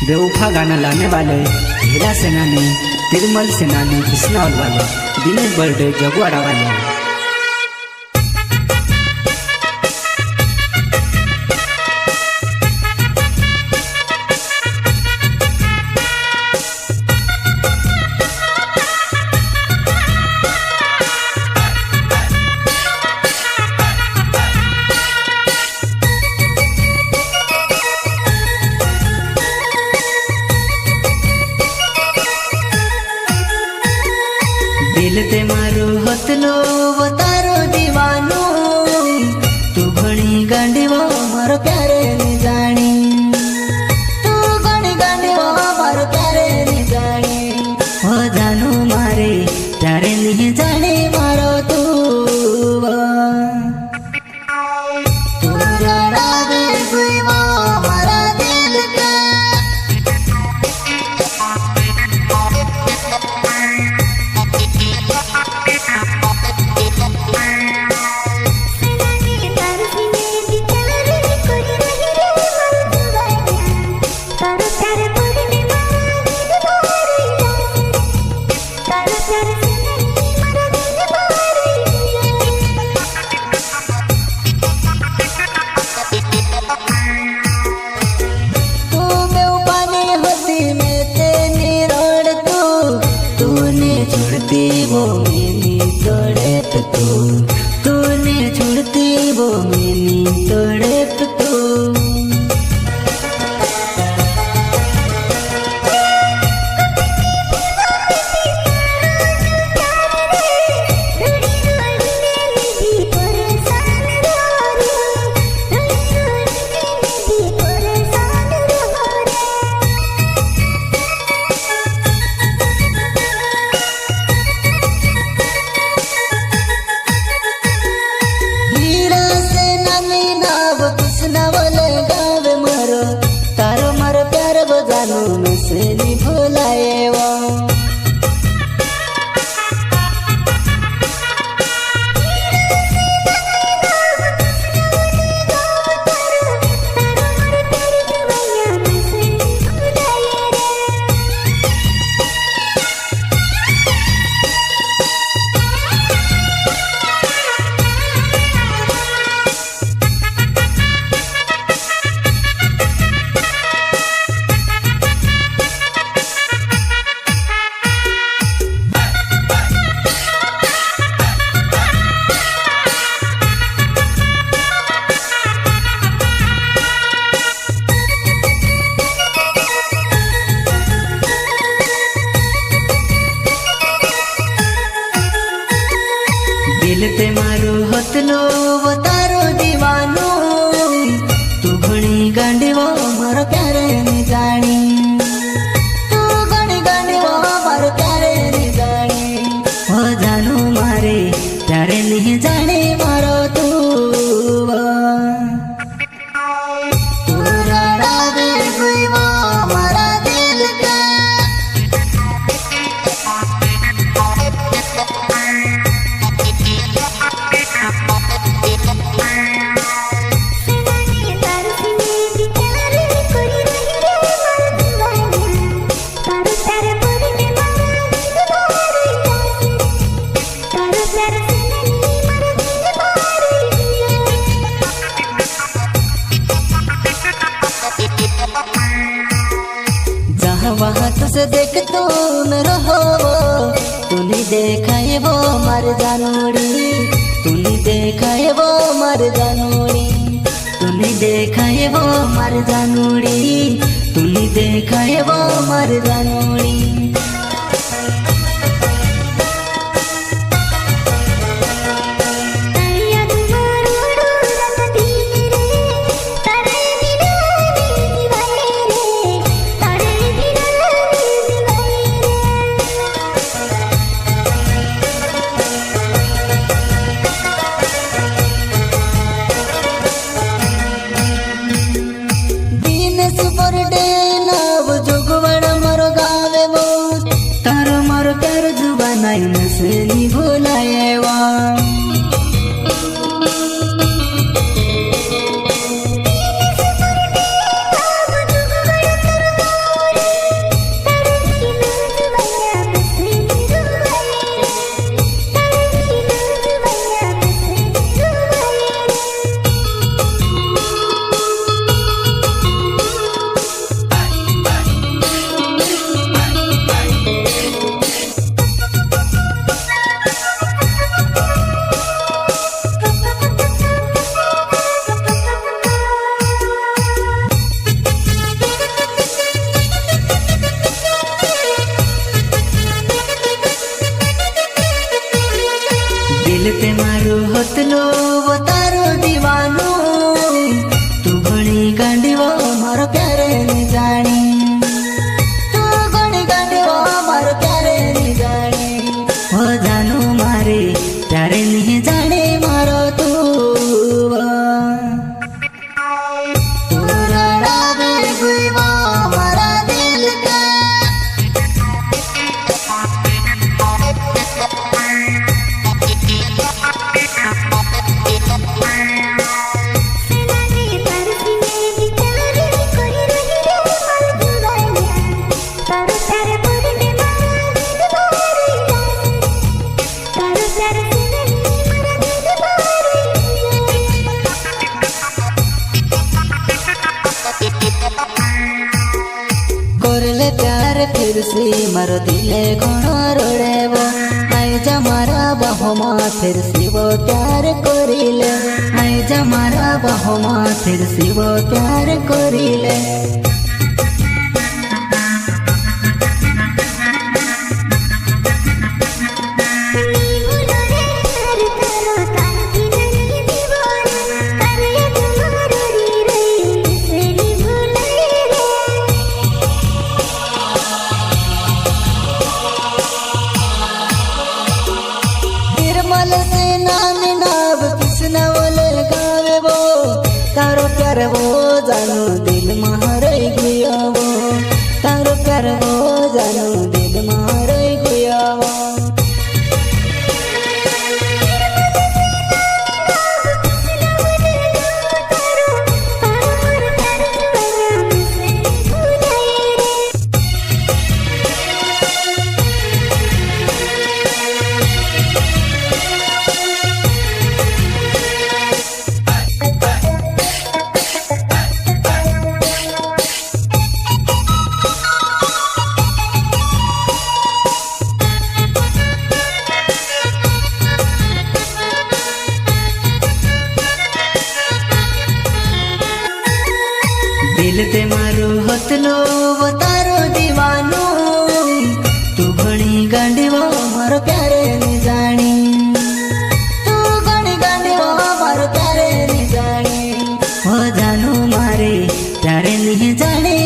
बेवफा गाना लाने वाले हीरा सेनानी, तिरमल सेनानी, बिस्नौर वाले, दिनेश बर्डे जगवाड़ा वाले। दिल ते मारो हतलो वो तारो दीवानो, तू घणी गांडी वो मारो प्यारे नहीं जानी, तू घणी गांडी वो मारो प्यारे नहीं जानी, हो जानू मारे प्यारे नहीं जाने मारो तू जड़ा दे कोई वो मारा दिल का। छुड़ती वो मैंने तोड़े तूने छुड़ती वो मैंने तोड़े नहीं भुलाए वो दिल ते मारो हतलो वो तारो दीवानो, तू घणी गांडी वो मारो प्यारे नहीं जानी, तू घणी गांडी वो मारो प्यारे नहीं जानी, हो जानू मारे प्यारे नहीं जाने मारो तू जड़ा दे कोई वो मारा दिल का। वहाँ तुझे देख तू मेरा हो, तूने देखा ये वो मर जानूरी, तूने देखा ये वो मर जानूरी, तूने देखा ये वो मर जानूरी, तूने देखा ये वो मर जानूरी। कर ले प्यार फिर से मारो दिले घणो रोड़ेबो आई जा मारा बाहोमा फिर से वो प्यार करिले आई जा मारा बाहोमा फिर से वो प्यार करिले से नाम नाव कृष्ण बोले गावे वो तारो प्यार वो जानू दिल मारे गया वो तारो प्यार वो जानू दिल मारे गया वो दिल ते मारो हतलो वो तारो दीवानो तू घणी गांडीवो मारो प्यारे नहीं जानी तू घणी गांडीवो मारो प्यारे नहीं जानी हो जानू मारे प्यारे नहीं जानी